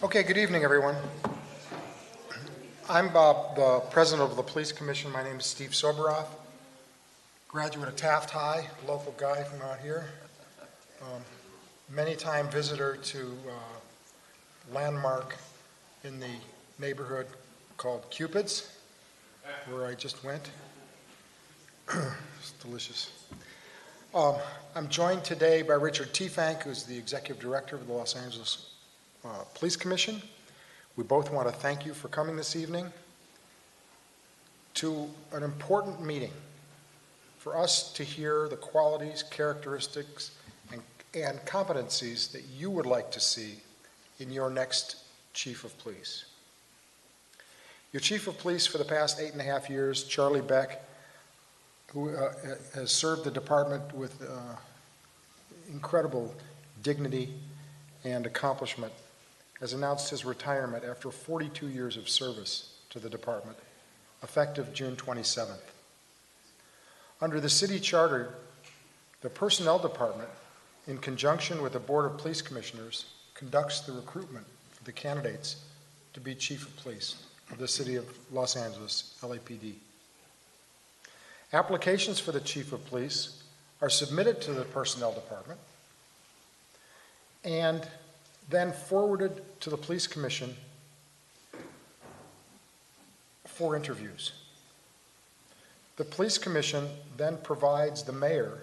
Okay, good evening, everyone. I'm the president of the Police Commission. My name is Steve Soboroff, graduate of Taft High, local guy from out here. Many-time visitor to landmark in the neighborhood called Cupid's, where I just went. It's delicious. I'm joined today by Richard Tiefank, who's the executive director of the Los Angeles Police Commission. We both want to thank you for coming this evening to an important meeting for us to hear the qualities, characteristics, and competencies that you would like to see in your next chief of police. Your chief of police for the past 8.5 years, Charlie Beck, who has served the department with incredible dignity and accomplishment, has announced his retirement after 42 years of service to the department, effective June 27th. Under the city charter, the personnel department, in conjunction with the Board of Police Commissioners, conducts the recruitment for the candidates to be chief of police of the city of Los Angeles, LAPD. Applications for the chief of police are submitted to the personnel department and then forwarded to the police commission for interviews. The police commission then provides the mayor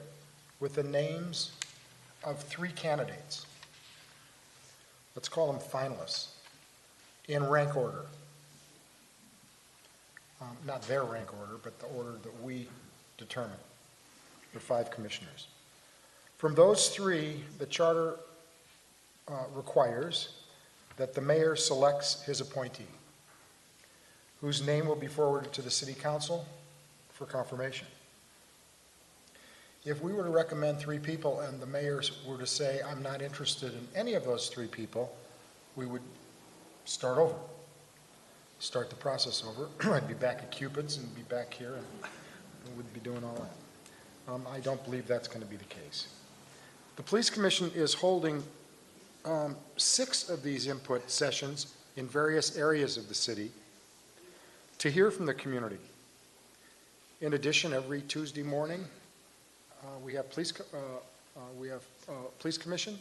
with the names of 3 candidates. Let's call them finalists, in rank order. Not their rank order, but the order that we determine. There are 5 commissioners. From those 3, the charter requires that the mayor selects his appointee, whose name will be forwarded to the city council for confirmation. If we were to recommend 3 people and the mayor were to say, I'm not interested in any of those 3 people, we would start over, start the process over. I'd be back at Cupid's and be back here and we'd be doing all that. I don't believe that's going to be the case. The police commission is holding 6 of these input sessions in various areas of the city to hear from the community. In addition, every Tuesday morning, we have police commission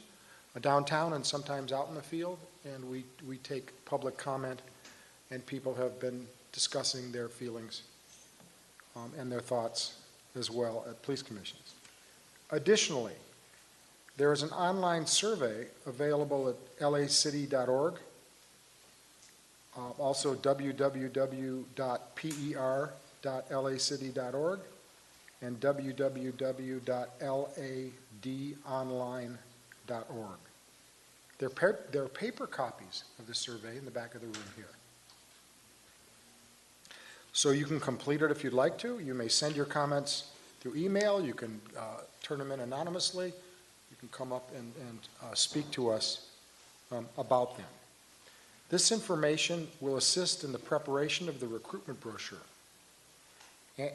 downtown and sometimes out in the field, and we take public comment, and people have been discussing their feelings and their thoughts as well at police commissions. Additionally, there is an online survey available at lacity.org, also www.per.lacity.org, and www.ladonline.org. There are paper copies of the survey in the back of the room here. So you can complete it if you'd like to. You may send your comments through email. You can turn them in anonymously. You can come up and speak to us about them. This information will assist in the preparation of the recruitment brochure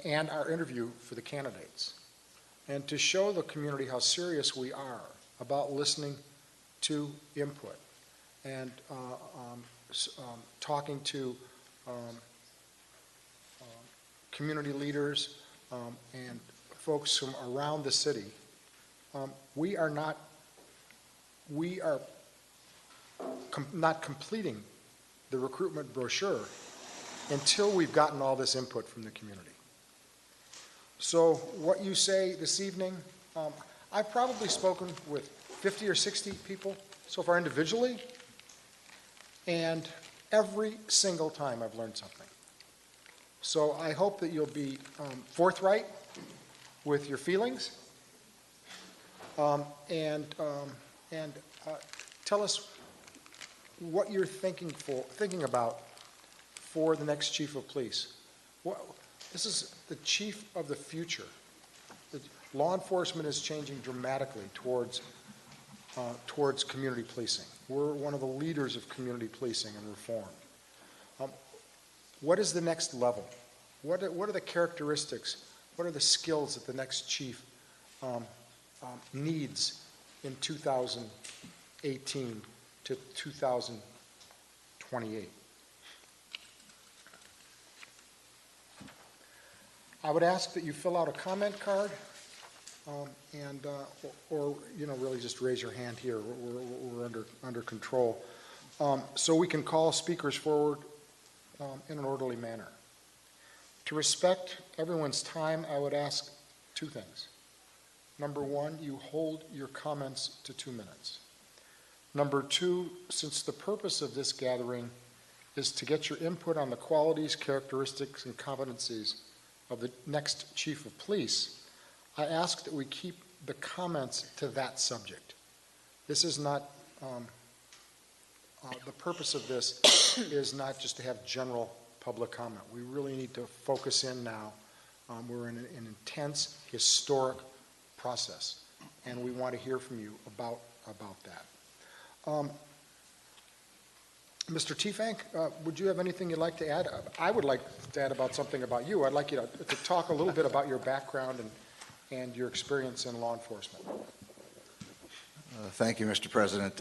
and our interview for the candidates, and to show the community how serious we are about listening to input and talking to community leaders and folks from around the city. We are not completing the recruitment brochure until we've gotten all this input from the community. So what you say this evening, I've probably spoken with 50 or 60 people so far individually, and every single time I've learned something. So I hope that you'll be forthright with your feelings and tell us what you're thinking about for the next chief of police. This is the chief of the future. Law enforcement is changing dramatically towards community policing. We're one of the leaders of community policing and reform. What is the next level? What are the characteristics? What are the skills that the next chief needs in 2018 to 2020? 28. I would ask that you fill out a comment card or really just raise your hand here. We're under control. So we can call speakers forward in an orderly manner. To respect everyone's time, I would ask two things. Number one, you hold your comments to 2 minutes. Number two, since the purpose of this gathering is to get your input on the qualities, characteristics, and competencies of the next chief of police, I ask that we keep the comments to that subject. This is not, the purpose of this is not just to have general public comment. We really need to focus in now. We're in an intense, historic process, and we want to hear from you about that. Mr. Teefank, would you have anything you'd like to add? I would like to add about something about you. I'd like you to talk a little bit about your background and your experience in law enforcement. Thank you, Mr. President.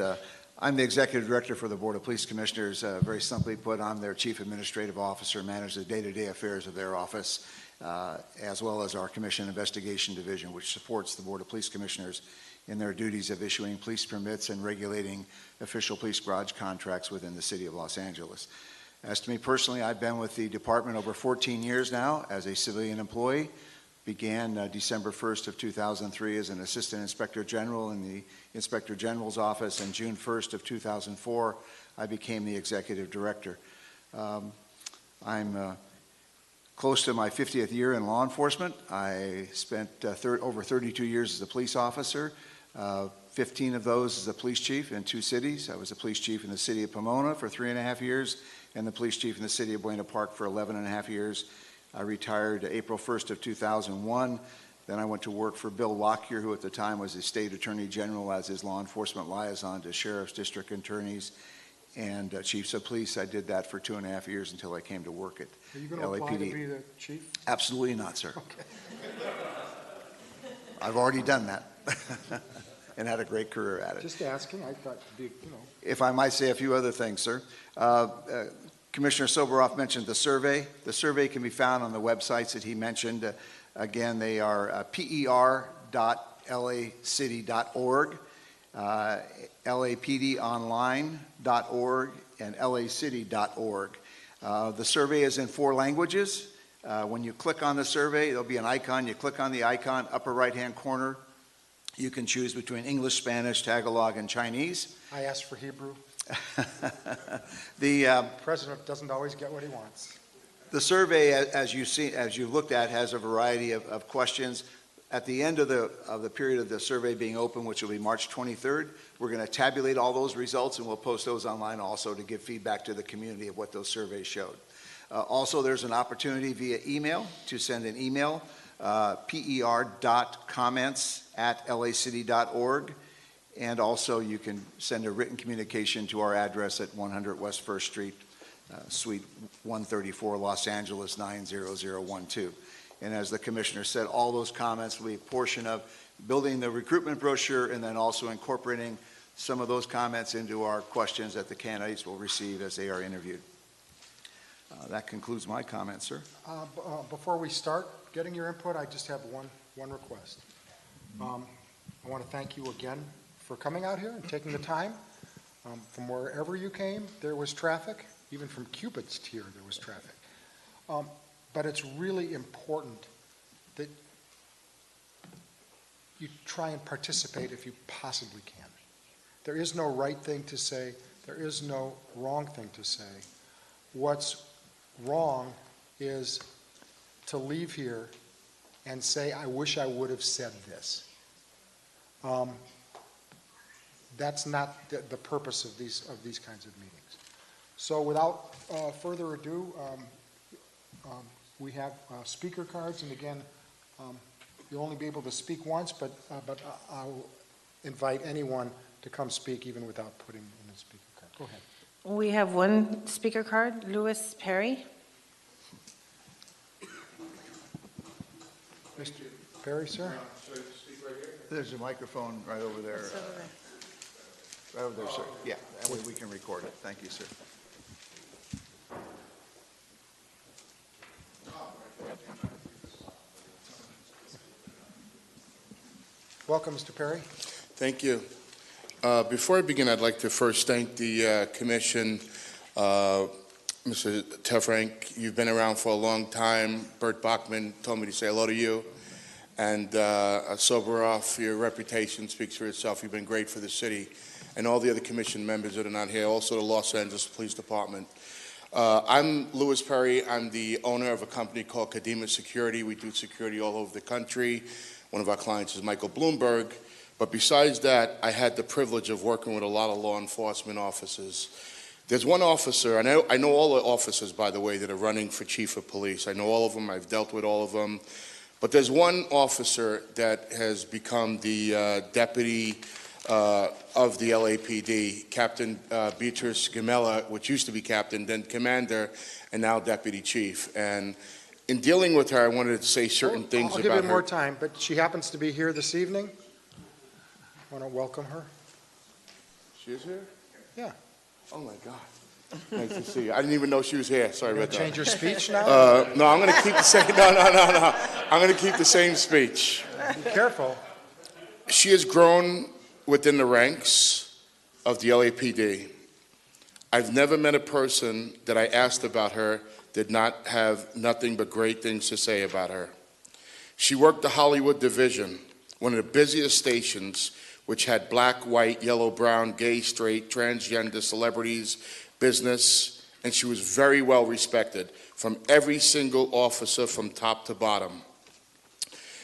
I'm the Executive Director for the Board of Police Commissioners. Very simply put, I'm their Chief Administrative Officer, manage the day-to-day affairs of their office, as well as our Commission Investigation Division, which supports the Board of Police Commissioners in their duties of issuing police permits and regulating official police garage contracts within the City of Los Angeles. As to me personally, I've been with the department over 14 years now as a civilian employee. Began December 1st of 2003 as an Assistant Inspector General in the Inspector General's office, and June 1st of 2004, I became the Executive Director. I'm close to my 50th year in law enforcement. I spent over 32 years as a police officer, 15 of those as a police chief in 2 cities. I was a police chief in the city of Pomona for 3.5 years and the police chief in the city of Buena Park for 11.5 years. I retired April 1st of 2001. Then I went to work for Bill Lockyer, who at the time was the state attorney general, as his law enforcement liaison to sheriffs, district attorneys, and chiefs of police. I did that for 2.5 years until I came to work at LAPD. Are you going to apply to be the chief? Absolutely not, sir. Okay. I've already done that and had a great career at it. Just asking. I thought, If I might say a few other things, sir. Commissioner Soboroff mentioned the survey. The survey can be found on the websites that he mentioned. Again, they are per.lacity.org, lapdonline.org, and lacity.org. The survey is in 4 languages. When you click on the survey, there'll be an icon. You click on the icon, upper right-hand corner. You can choose between English, Spanish, Tagalog, and Chinese. I asked for Hebrew. The president doesn't always get what he wants. The survey, as you've looked at, has a variety of questions. At the end of the period of the survey being open, which will be March 23rd, we're going to tabulate all those results, and we'll post those online also to give feedback to the community of what those surveys showed. Also, there's an opportunity via email to send an email, per.comments@lacity.org. And also you can send a written communication to our address at 100 West First Street, Suite 134, Los Angeles 90012. And as the commissioner said, all those comments will be a portion of building the recruitment brochure and then also incorporating some of those comments into our questions that the candidates will receive as they are interviewed. That concludes my comments, sir. Before we start getting your input, I just have one request. I want to thank you again for coming out here and taking the time. From wherever you came, there was traffic. Even from Cupid's Tier, there was traffic. But it's really important that you try and participate if you possibly can. There is no right thing to say. There is no wrong thing to say. What's wrong is to leave here and say, I wish I would have said this. That's not the purpose of these kinds of meetings. So without further ado, we have speaker cards, and again, you'll only be able to speak once, but I'll invite anyone to come speak even without putting in a speaker card. Go ahead. We have one speaker card, Louis Perry. Mr. Perry, sir? There's a microphone right over there. Right over there, sir. Yeah, that way we can record it. Thank you, sir. Welcome, Mr. Perry. Thank you. Before I begin, I'd like to first thank the commission. Mr. Tefrank, you've been around for a long time. Bert Bachman told me to say hello to you. And Soboroff, your reputation speaks for itself. You've been great for the city. And all the other commission members that are not here, also the Los Angeles Police Department. I'm Louis Perry. I'm the owner of a company called Kadima Security. We do security all over the country. One of our clients is Michael Bloomberg. But besides that, I had the privilege of working with a lot of law enforcement officers. There's one officer, I know all the officers, by the way, that are running for chief of police. I know all of them. I've dealt with all of them. But there's one officer that has become the deputy of the LAPD, Captain Beatrice Gamella, which used to be captain, then commander, and now deputy chief. And in dealing with her, I wanted to say certain things about her. I'll give you more time, but she happens to be here this evening. I want to welcome her. She is here? Yeah. Oh, my God. Nice to see you. I didn't even know she was here. Sorry about that. Change your speech now? No, I'm going to keep the same. No. I'm going to keep the same speech. Be careful. She has grown within the ranks of the LAPD. I've never met a person that I asked about her did not have nothing but great things to say about her. She worked the Hollywood division, one of the busiest stations, which had black, white, yellow, brown, gay, straight, transgender celebrities, business, and she was very well respected from every single officer from top to bottom.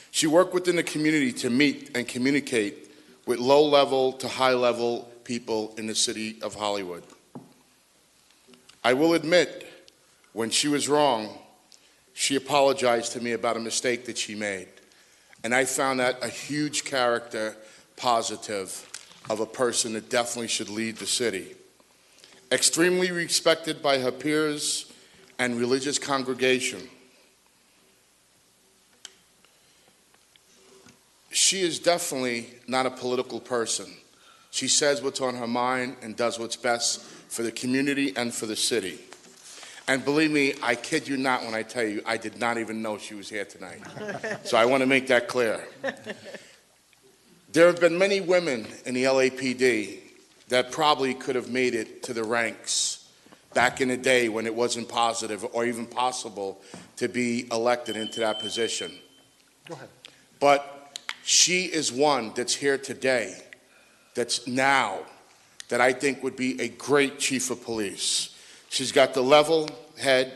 She worked within the community to meet and communicate with low-level to high-level people in the city of Hollywood. I will admit, when she was wrong, she apologized to me about a mistake that she made. And I found that a huge character positive of a person that definitely should lead the city. Extremely respected by her peers and religious congregation. She is definitely not a political person. She says what's on her mind and does what's best for the community and for the city. And believe me, I kid you not when I tell you, I did not even know she was here tonight. So I want to make that clear. There have been many women in the LAPD that probably could have made it to the ranks back in the day when it wasn't positive or even possible to be elected into that position. Go ahead. But she is one that's here today, that's now, that I think would be a great chief of police. She's got the level head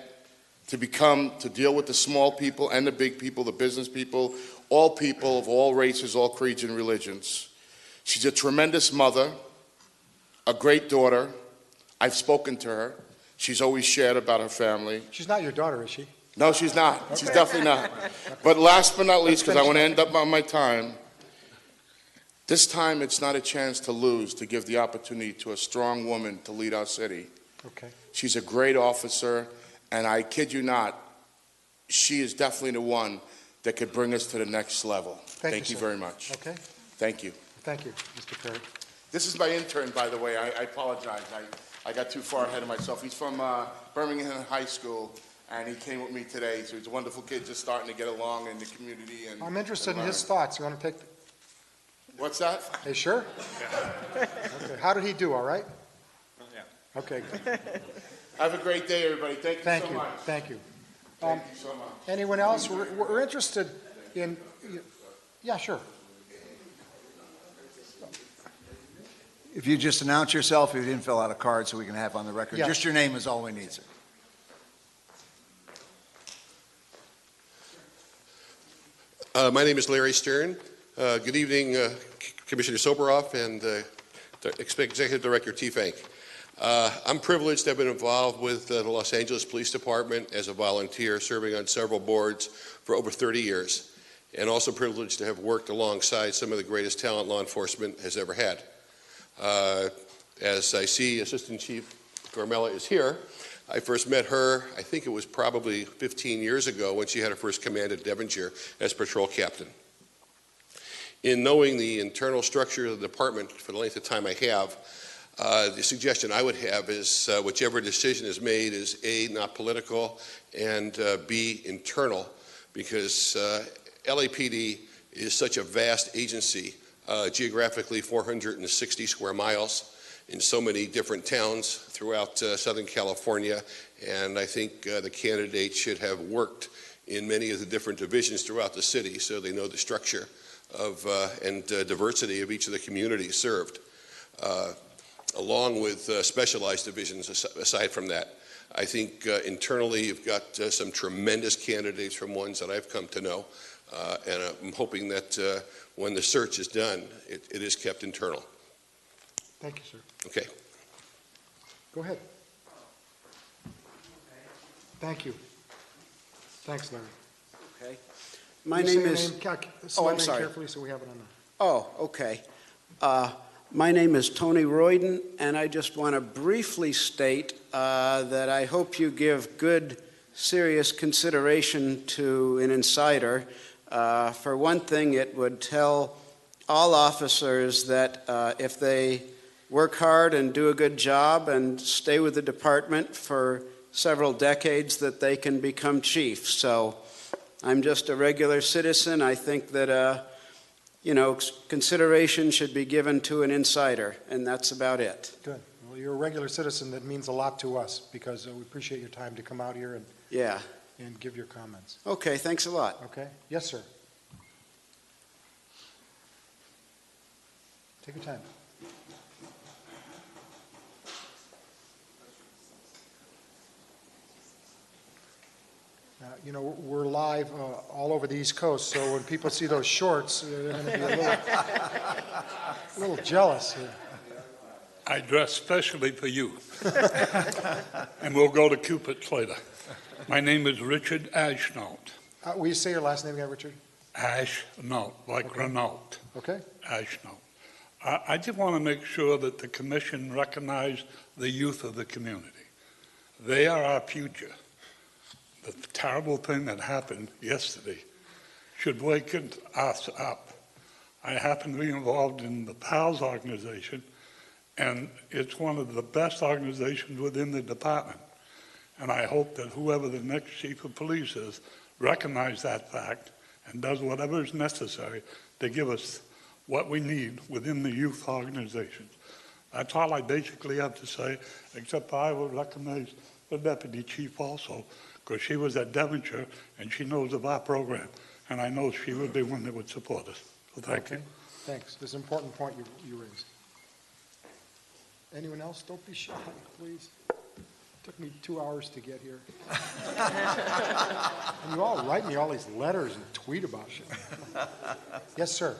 to deal with the small people and the big people, the business people of all races, all creeds and religions. She's a tremendous mother, a great daughter. I've spoken to her. She's always shared about her family. She's not your daughter, is she? No, she's not. Okay. She's definitely not. But last but not least, because I want to end up on my time, this time it's not a chance to lose, to give the opportunity to a strong woman to lead our city. Okay. She's a great officer, and I kid you not, she is definitely the one that could bring us to the next level. Thank you very much. Okay. Thank you. Thank you, Mr. Perry. This is my intern, by the way. I apologize. I got too far ahead of myself. He's from Birmingham High School, and he came with me today. So he's a wonderful kid, just starting to get along in the community. And I'm interested in his thoughts. You want to take? What's that? Hey, sure? Okay. How did he do? All right? Yeah. Okay. Have a great day, everybody. Thank you so much. Thank you. Thank you so much. Anyone else? We're interested in. Yeah, sure. If you just announce yourself, if you didn't fill out a card so we can have on the record. Yeah. Just your name is all we need, sir. My name is Larry Stern. Good evening, Commissioner Soboroff and Executive Director Tefrank. I'm privileged to have been involved with the Los Angeles Police Department as a volunteer, serving on several boards for over 30 years, and also privileged to have worked alongside some of the greatest talent law enforcement has ever had. As I see Assistant Chief Carmela is here, I first met her, I think it was probably 15 years ago when she had her first command at Devonshire as patrol captain. In knowing the internal structure of the department for the length of time I have, the suggestion I would have is whichever decision is made is A, not political, and B, internal, because LAPD is such a vast agency, geographically 460 square miles in so many different towns throughout Southern California, and I think the candidate should have worked in many of the different divisions throughout the city so they know the structure of and diversity of each of the communities served, along with specialized divisions aside from that. I think internally you've got some tremendous candidates from ones that I've come to know, and I'm hoping that when the search is done, it is kept internal. Thank you, sir. Okay. Go ahead. Thank you. Thanks, Larry. Okay. My Can you name say is... your name I'm slowly and sorry. carefully so we have it on the... Oh, okay. My name is Tony Royden, and I just want to briefly state that I hope you give good, serious consideration to an insider. For one thing, it would tell all officers that if they work hard and do a good job and stay with the department for several decades, that they can become chief. So I'm just a regular citizen. I think that, consideration should be given to an insider, and that's about it. Good. Well, you're a regular citizen. That means a lot to us because we appreciate your time to come out here Yeah. and give your comments. Okay, thanks a lot. Okay? Yes, sir. Take your time. We're live all over the East Coast, so when people see those shorts, they're going to be a little jealous. I dress specially for you. And we'll go to Cupid's later. My name is Richard Ashnault. Will you say your last name again, Richard? Ashnault, like Okay. Renault. Okay? Ashnault. I just want to make sure that the commission recognize the youth of the community. They are our future. The terrible thing that happened yesterday should wake us up. I happen to be involved in the PALS organization, and it's one of the best organizations within the department. And I hope that whoever the next chief of police is recognizes that fact and does whatever is necessary to give us what we need within the youth organizations. That's all I basically have to say, except I would recognize the deputy chief also, because she was at Devonshire and she knows of our program, and I know she would be one that would support us. So thank you. Thanks. This is an important point you raised. Anyone else? Don't be shy, please. Took me 2 hours to get here. And you all write me all these letters and tweet about it. Yes, sir.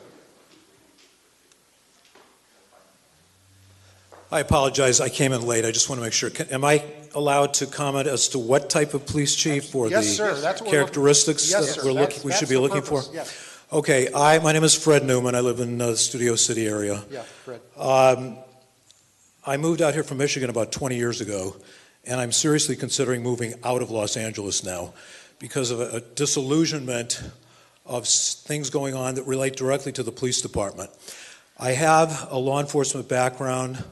I apologize, I came in late, I just want to make sure. Am I allowed to comment as to what type of police chief or Yes, the sir. That's what we're characteristics Yes, that sir. we should be That's the looking for? purpose. Yes. Okay, my name is Fred Newman, I live in the Studio City area. Yeah, Fred. I moved out here from Michigan about 20 years ago, and I'm seriously considering moving out of Los Angeles now because of a disillusionment of things going on that relate directly to the police department. I have a law enforcement background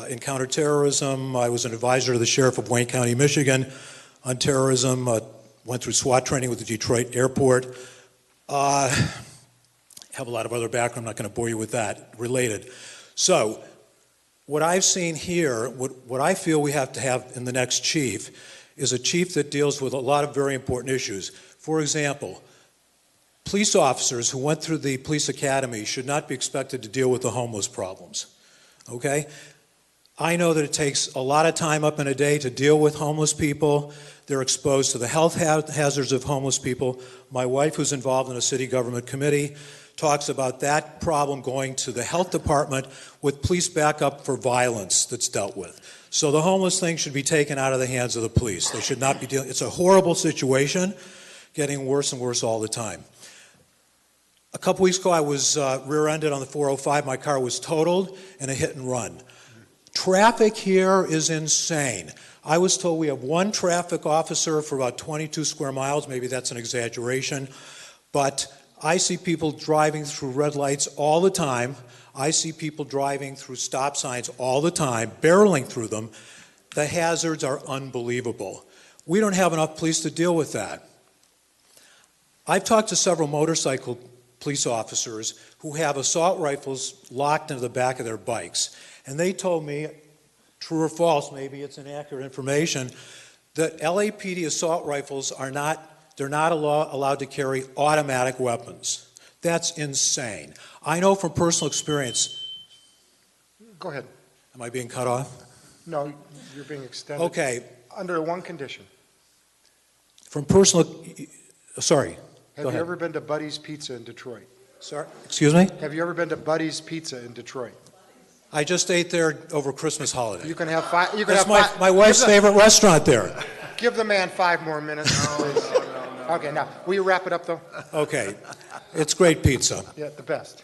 in counterterrorism. I was an advisor to the sheriff of Wayne County, Michigan on terrorism, went through SWAT training with the Detroit airport. Have a lot of other background, I'm not going to bore you with that, related. So, what I've seen here, what I feel we have to have in the next chief is a chief that deals with a lot of very important issues. For example, police officers who went through the police academy should not be expected to deal with the homeless problems, okay? I know that it takes a lot of time up in a day to deal with homeless people. They're exposed to the health hazards of homeless people. My wife, who's involved in a city government committee, talks about that problem going to the health department with police backup for violence that's dealt with. So the homeless thing should be taken out of the hands of the police. They should not be dealing, it's a horrible situation, getting worse and worse all the time. A couple weeks ago, I was rear-ended on the 405. My car was totaled in a hit and run. Traffic here is insane. I was told we have one traffic officer for about 22 square miles. Maybe that's an exaggeration. But I see people driving through red lights all the time. I see people driving through stop signs all the time, barreling through them. The hazards are unbelievable. We don't have enough police to deal with that. I've talked to several motorcycle police officers who have assault rifles locked into the back of their bikes. And they told me, true or false, maybe it's inaccurate information, that LAPD assault rifles they're not allowed to carry automatic weapons. That's insane. I know from personal experience. Go ahead. Am I being cut off? No, you're being extended. Okay. Under one condition. From personal, sorry. Have you ever been to Buddy's Pizza in Detroit? Sorry, excuse me? Have you ever been to Buddy's Pizza in Detroit? I just ate there over Christmas holiday. You can have five. You can That's have five. my wife's favorite restaurant there. Give the man 5 more minutes, please. Okay, now, will you wrap it up, though? Okay, it's great pizza. Yeah, the best.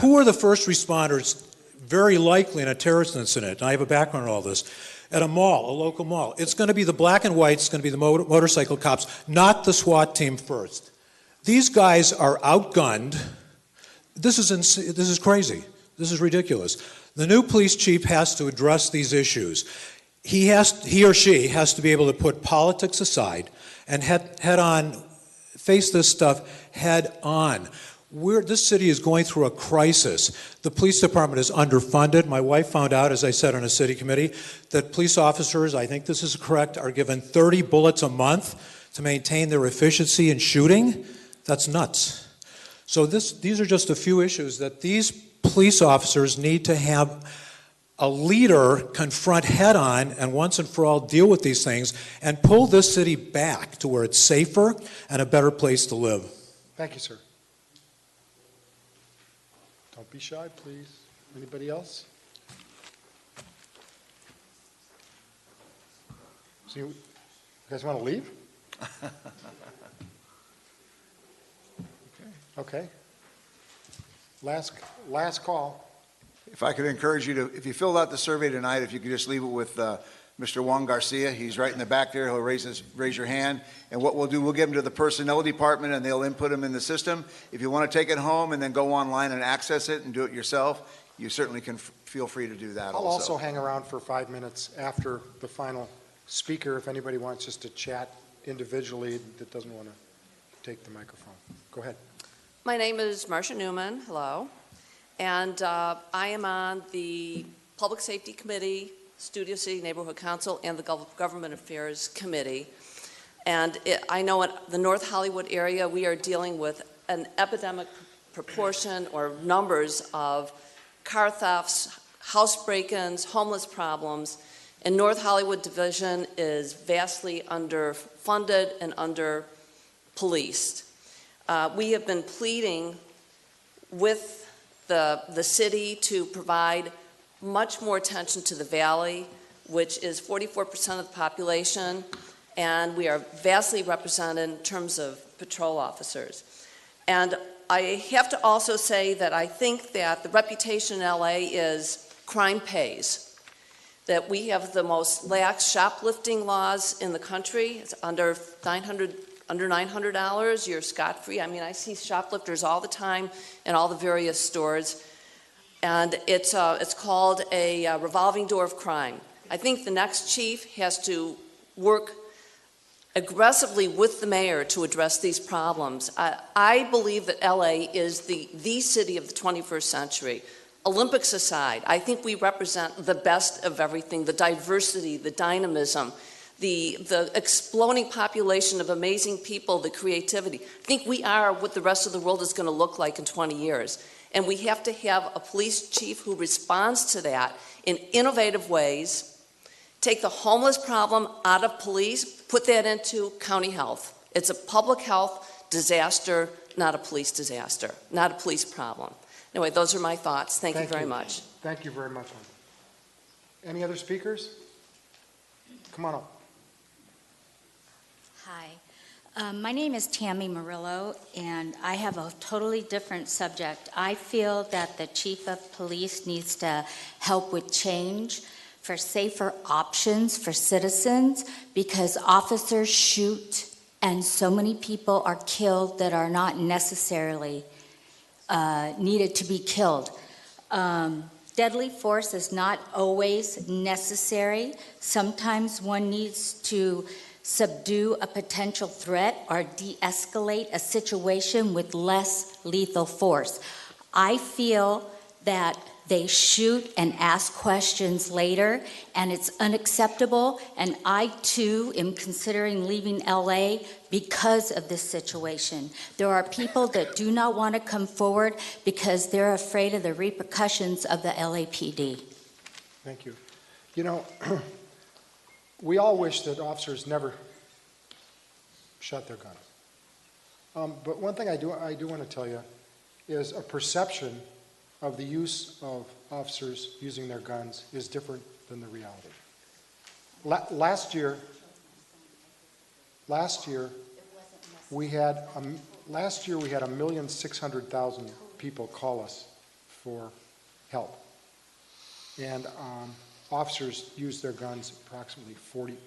Who are the first responders, very likely in a terrorist incident, and I have a background in all this, at a mall, a local mall? It's going to be the black and white, it's going to be the motorcycle cops, not the SWAT team first. These guys are outgunned. This is crazy. This is ridiculous. The new police chief has to address these issues. He or she has to be able to put politics aside and face this stuff head on. This city is going through a crisis. The police department is underfunded. My wife found out, as I said on a city committee, that police officers, I think this is correct, are given 30 bullets a month to maintain their efficiency in shooting. That's nuts. So these are just a few issues that these police officers need to have a leader confront head on and once and for all deal with these things and pull this city back to where it's safer and a better place to live. Thank you, sir. Don't be shy, please. Anybody else? So you guys want to leave? Okay. Last call. If I could encourage you to, if you filled out the survey tonight, if you could just leave it with Mr. Juan Garcia. He's right in the back there. He'll raise your hand. And what we'll do, we'll give him to the personnel department and they'll input him in the system. If you want to take it home and then go online and access it and do it yourself, you certainly can feel free to do that I'll also hang around for 5 minutes after the final speaker if anybody wants just to chat individually that doesn't want to take the microphone. Go ahead. My name is Marsha Newman. Hello. And I am on the Public Safety Committee, Studio City Neighborhood Council, and the Government Affairs Committee. And I know in the North Hollywood area, we are dealing with an epidemic proportion or numbers of car thefts, house break-ins, homeless problems. And North Hollywood Division is vastly underfunded and under-policed. We have been pleading with the city to provide much more attention to the valley, which is 44% of the population, and we are vastly represented in terms of patrol officers. And I have to also say that I think that the reputation in LA is crime pays, that we have the most lax shoplifting laws in the country. It's under $900, you're scot-free. I mean, I see shoplifters all the time in all the various stores, and it's called a revolving door of crime. I think the next chief has to work aggressively with the mayor to address these problems. I believe that LA is the city of the 21st century. Olympics aside, I think we represent the best of everything, the diversity, the dynamism, the exploding population of amazing people, the creativity. I think we are what the rest of the world is going to look like in 20 years. And we have to have a police chief who responds to that in innovative ways, take the homeless problem out of police, put that into county health. It's a public health disaster, not a police disaster, not a police problem. Anyway, those are my thoughts. Thank you very much. Thank you very much. Any other speakers? Come on up. Hi, my name is Tammy Murillo, and I have a totally different subject. I feel that the chief of police needs to help with change for safer options for citizens, because officers shoot and so many people are killed that are not necessarily needed to be killed. Deadly force is not always necessary. Sometimes one needs to subdue a potential threat or de-escalate a situation with less lethal force. I feel that they shoot and ask questions later, and it's unacceptable, and I too am considering leaving LA because of this situation. There are people that do not want to come forward because they're afraid of the repercussions of the LAPD. Thank you. You know, we all wish that officers never shut their guns. But one thing I do want to tell you is a perception of the use of officers using their guns is different than the reality. Last year we had 1,600,000 people call us for help, and officers used their guns approximately 40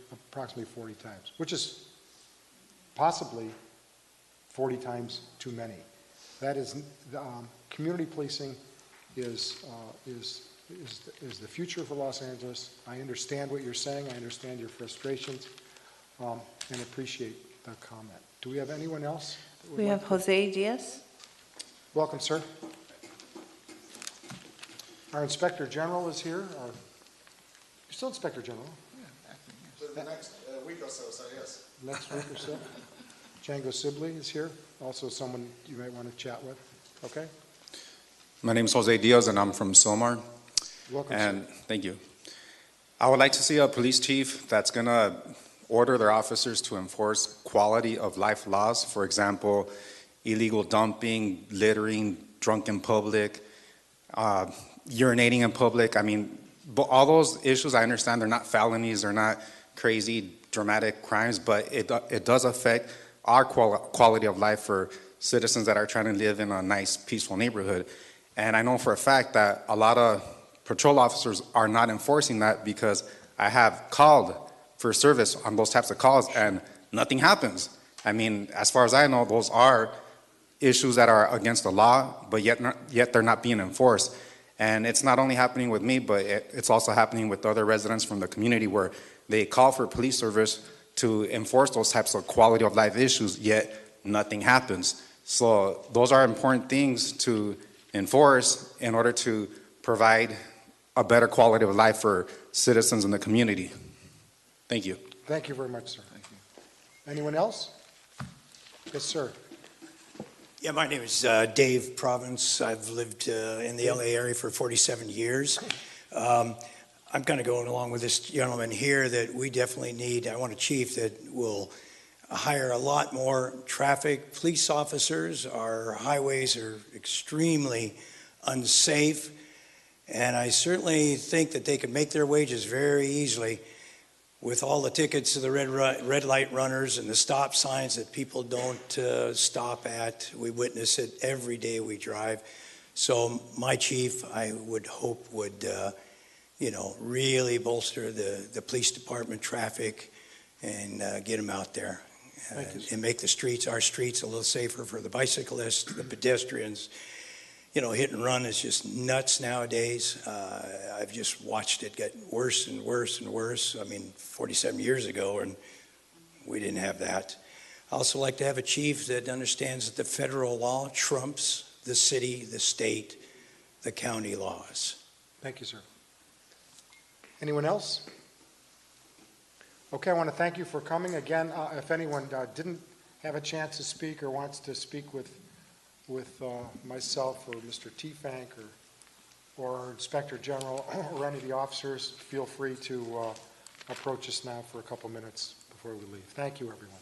times, which is possibly 40 times too many. That is community policing is the future for Los Angeles. I understand what you're saying. I understand your frustrations, and appreciate the comment. Do we have anyone else? We have Jose Diaz. Welcome, sir. Our Inspector General is here. You're still Inspector General? For the next week or so, yes. Next week or so. Django Sibley is here, also someone you might want to chat with. Okay? My name is Jose Diaz, and I'm from Silmar. Welcome, And sir. thank you. I would like to see a police chief that's going to order their officers to enforce quality of life laws. For example, illegal dumping, littering, drunk in public, urinating in public. I mean, all those issues, I understand they're not felonies, they're not crazy, dramatic crimes, but it does affect our quality of life for citizens that are trying to live in a nice, peaceful neighborhood. And I know for a fact that a lot of patrol officers are not enforcing that, because I have called for service on those types of calls and nothing happens. I mean, as far as I know, those are issues that are against the law, but yet they're not being enforced. And it's not only happening with me, but it's also happening with other residents from the community, where they call for police service to enforce those types of quality of life issues, yet nothing happens. So those are important things to enforce in order to provide a better quality of life for citizens in the community. Thank you. Thank you very much, sir. Thank you. Anyone else? Yes, sir. Yeah, my name is Dave Province. I've lived in the LA area for 47 years. I'm kind of going along with this gentleman here that we definitely need, I want a chief that will hire a lot more traffic police officers. Our highways are extremely unsafe, and I certainly think that they could make their wages very easily with all the tickets to the red light runners and the stop signs that people don't stop at. We witness it every day we drive. So my chief, I would hope, would really bolster the police department traffic and get them out there and make the streets, our streets, a little safer for the bicyclists, the pedestrians. You know, hit and run is just nuts nowadays. I've just watched it get worse and worse and worse. I mean, 47 years ago, and we didn't have that. I also like to have a chief that understands that the federal law trumps the city, the state, the county laws. Thank you, sir. Anyone else? Okay, I want to thank you for coming. Again, if anyone didn't have a chance to speak or wants to speak with myself or Mr. T-Fank or our Inspector General or any of the officers, feel free to approach us now for a couple minutes before we leave. Thank you, everyone.